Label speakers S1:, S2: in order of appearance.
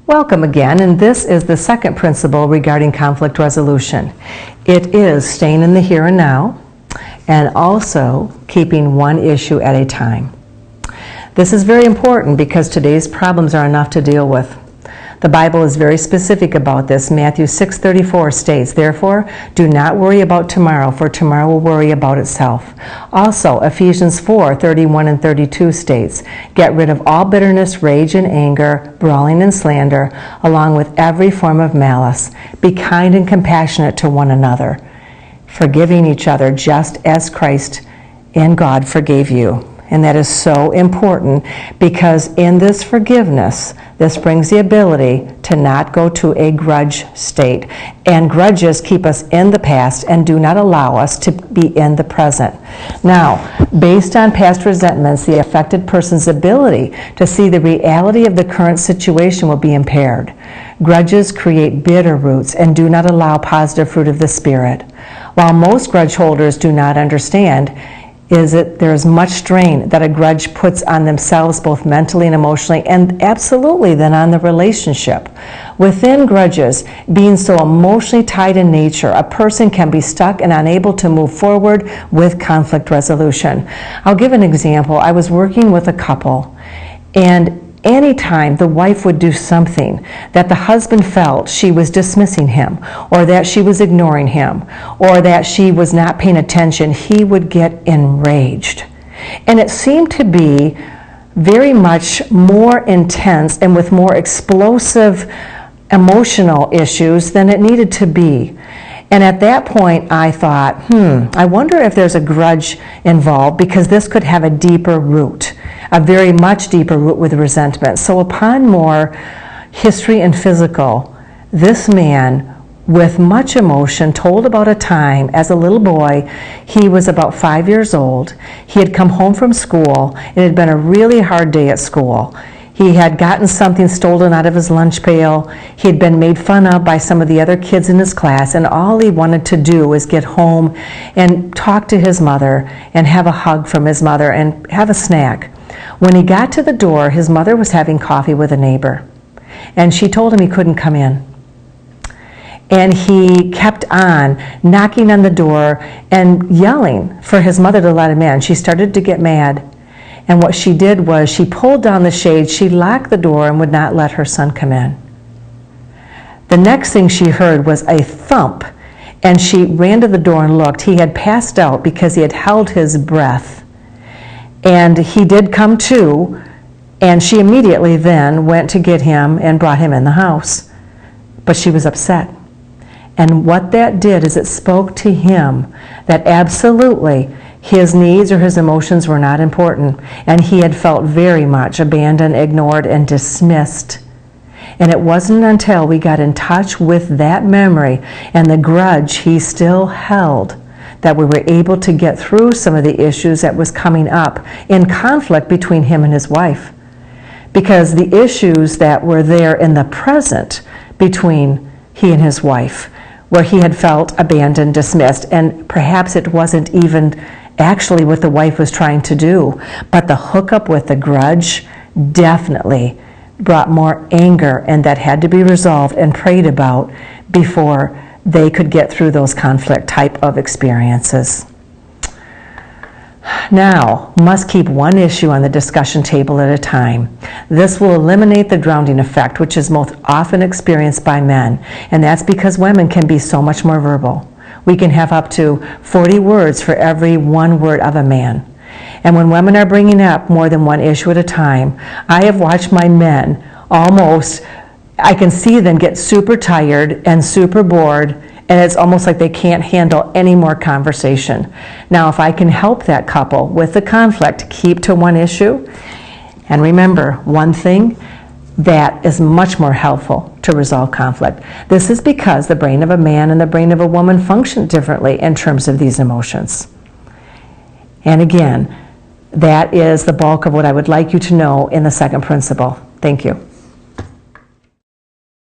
S1: Welcome again, and this is the second principle regarding conflict resolution. It is staying in the here and now and also keeping one issue at a time. This is very important because today's problems are enough to deal with. The Bible is very specific about this. Matthew 6:34 states, "Therefore, do not worry about tomorrow, for tomorrow will worry about itself." Also, Ephesians 4:31 and 32 states, "Get rid of all bitterness, rage, and anger, brawling and slander, along with every form of malice. Be kind and compassionate to one another, forgiving each other just as Christ and God forgave you." And that is so important because in this forgiveness, this brings the ability to not go to a grudge state. And grudges keep us in the past and do not allow us to be in the present. Now, based on past resentments, the affected person's ability to see the reality of the current situation will be impaired. Grudges create bitter roots and do not allow positive fruit of the Spirit. While most grudge holders do not understand, there's much strain that a grudge puts on themselves both mentally and emotionally, and absolutely then on the relationship. Within grudges, being so emotionally tied in nature, a person can be stuck and unable to move forward with conflict resolution. I'll give an example. I was working with a couple, and anytime the wife would do something that the husband felt she was dismissing him, or that she was ignoring him, or that she was not paying attention, he would get enraged. And it seemed to be very much more intense and with more explosive emotional issues than it needed to be. And at that point, I thought, I wonder if there's a grudge involved, because this could have a deeper root, a very much deeper root with resentment. So upon more history and physical, this man, with much emotion, told about a time as a little boy. He was about 5 years old. He had come home from school. It had been a really hard day at school. He had gotten something stolen out of his lunch pail. He had been made fun of by some of the other kids in his class, and all he wanted to do was get home and talk to his mother and have a hug from his mother and have a snack. When he got to the door, his mother was having coffee with a neighbor, and she told him he couldn't come in. And he kept on knocking on the door and yelling for his mother to let him in. She started to get mad. And what she did was she pulled down the shade, she locked the door and would not let her son come in. The next thing she heard was a thump, and she ran to the door and looked. He had passed out because he had held his breath. And he did come to, and she immediately then went to get him and brought him in the house. But she was upset. And what that did is it spoke to him that absolutely his needs or his emotions were not important, and he had felt very much abandoned, ignored, and dismissed. And it wasn't until we got in touch with that memory and the grudge he still held that we were able to get through some of the issues that was coming up in conflict between him and his wife. Because the issues that were there in the present between he and his wife, where he had felt abandoned, dismissed, and perhaps it wasn't even actually what the wife was trying to do, but the hookup with the grudge definitely brought more anger, and that had to be resolved and prayed about before they could get through those conflict type of experiences. Now, must keep one issue on the discussion table at a time. This will eliminate the drowning effect, which is most often experienced by men, and that's because women can be so much more verbal. We can have up to 40 words for every one word of a man. And when women are bringing up more than one issue at a time, I have watched my men I can see them get super tired and super bored, and it's almost like they can't handle any more conversation. Now, if I can help that couple with the conflict keep to one issue, and remember one thing, that is much more helpful to resolve conflict. This is because the brain of a man and the brain of a woman function differently in terms of these emotions. And again, that is the bulk of what I would like you to know in the second principle. Thank you.